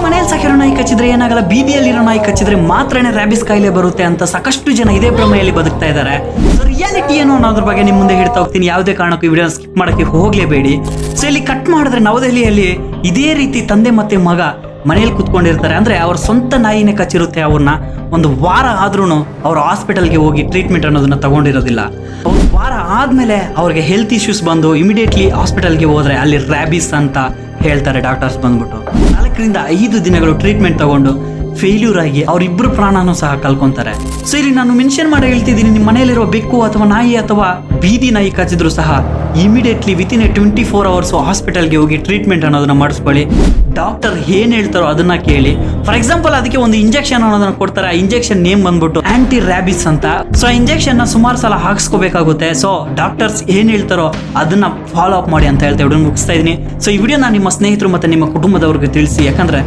ಮನೆಯಲ್ಲಿ ಸಾಕಿರೋ ನಾಯಿ ಕಚ್ಚಿದ್ರೆ ಏನಾಗಲ್ಲ, ಬೀದಿಯಲ್ಲಿರೋ ನಾಯಿ ಕಚ್ಚಿದ್ರೆ ಮಾತ್ರನೇ ರ್ಯಾಬಿಸ್ ಕಾಯಿಲೆ ಬರುತ್ತೆ ಅಂತ ಸಾಕಷ್ಟು ಜನ ಇದೇ ಭ್ರಮೆಯಲ್ಲಿ ಬದುಕ್ತಾ ಇದ್ದಾರೆ. ಸೊ ರಿಯಾಲಿಟಿ ಏನು ಅನ್ನೋದ್ರ ಬಗ್ಗೆ ನಿಮ್ ಮುಂದೆ ಹೇಳ್ತಾ ಹೋಗ್ತೀನಿ. ಯಾವುದೇ ಕಾರಣಕ್ಕೂ ಈ ವಿಡಿಯೋ ಸ್ಕಿಪ್ ಮಾಡಕ್ಕೆ ಹೋಗ್ಲೇಬೇಡಿ. ಸೊ ಇಲ್ಲಿ ಕಟ್ ಮಾಡಿದ್ರೆ ನವದೆಹಲಿಯಲ್ಲಿ ಇದೇ ರೀತಿ ತಂದೆ ಮತ್ತೆ ಮಗ ಮನೆಯಲ್ಲಿ ಕುತ್ಕೊಂಡಿರ್ತಾರೆ. ಅಂದ್ರೆ ಅವ್ರ ಸ್ವಂತ ನಾಯಿನೇ ಕಚ್ಚಿರುತ್ತೆ. ಅವ್ರನ್ನ ಒಂದು ವಾರ ಆದ್ರೂ ಅವ್ರು ಹಾಸ್ಪಿಟಲ್ಗೆ ಹೋಗಿ ಟ್ರೀಟ್ಮೆಂಟ್ ಅನ್ನೋದನ್ನ ತಗೊಂಡಿರೋದಿಲ್ಲ. ಒಂದು ವಾರ ಆದ್ಮೇಲೆ ಅವ್ರಿಗೆ ಹೆಲ್ತ್ ಇಶ್ಯೂಸ್ ಬಂದು ಇಮಿಡಿಯೇಟ್ಲಿ ಹಾಸ್ಪಿಟಲ್ಗೆ ಹೋದ್ರೆ ಅಲ್ಲಿ ರ್ಯಾಬಿಸ್ ಅಂತ ಹೇಳ್ತಾರೆ ಡಾಕ್ಟರ್ಸ್ ಬಂದ್ಬಿಟ್ಟು. 4 ರಿಂದ 5 ದಿನಗಳು ಟ್ರೀಟ್ಮೆಂಟ್ ತಗೊಂಡು ಫೇಲ್ಯೂರ್ ಆಗಿ ಅವರಿಬ್ಬರು ಪ್ರಾಣನೂ ಸಹ ಕಳ್ಕೊಂತಾರೆ. ಸೊ ಇಲ್ಲಿ ನಾನು ಮೆನ್ಷನ್ ಮಾಡಿ ಹೇಳ್ತಿದ್ದೀನಿ, ನಿಮ್ಮ ಮನೆಯಲ್ಲಿರುವ ಬೆಕ್ಕು ಅಥವಾ ನಾಯಿ ಅಥವಾ ಬೀದಿ ನಾಯಿ ಕಚ್ಚಿದ್ರು ಸಹ ಇಮಿಡಿಯೇಟ್ಲಿ ವಿತಿನ್ 24 ಅವರ್ಸ್ ಹಾಸ್ಪಿಟಲ್ಗೆ ಹೋಗಿ ಟ್ರೀಟ್ಮೆಂಟ್ ಅನ್ನೋದನ್ನ ಮಾಡಿಸ್ಕೊಳ್ಳಿ. ಡಾಕ್ಟರ್ ಏನ್ ಹೇಳ್ತಾರೋ ಅದನ್ನ ಕೇಳಿ. ಫಾರ್ ಎಕ್ಸಾಂಪಲ್ ಅದಕ್ಕೆ ಒಂದು ಇಂಜೆಕ್ಷನ್ ಅನ್ನೋದನ್ನ ಕೊಡ್ತಾರೆ. ಆ ಇಂಜೆಕ್ಷನ್ ನೇಮ್ ಬಂದ್ಬಿಟ್ಟು ಆಂಟಿ ರ್ಯಾಬಿಸ್ ಅಂತ. ಸೊ ಇಂಜೆಕ್ಷನ್ ನ ಸುಮಾರು ಸಲ ಹಾಕ್ಸ್ಕೋಬೇಕಾಗುತ್ತೆ. ಸೊ ಡಾಕ್ಟರ್ಸ್ ಏನ್ ಹೇಳ್ತಾರೋ ಅದನ್ನ ಫಾಲೋ ಅಪ್ ಮಾಡಿ ಅಂತ ಹೇಳ್ತಾ ವಿಡಿಯೋ ಮುಗಿಸ್ತಾ ಇದೀನಿ. ಸೊ ಈ ವಿಡಿಯೋನ ನಿಮ್ಮ ಸ್ನೇಹಿತರು ಮತ್ತೆ ನಿಮ್ಮ ಕುಟುಂಬದವ್ರಿಗೆ ತಿಳಿಸಿ. ಯಾಕಂದ್ರೆ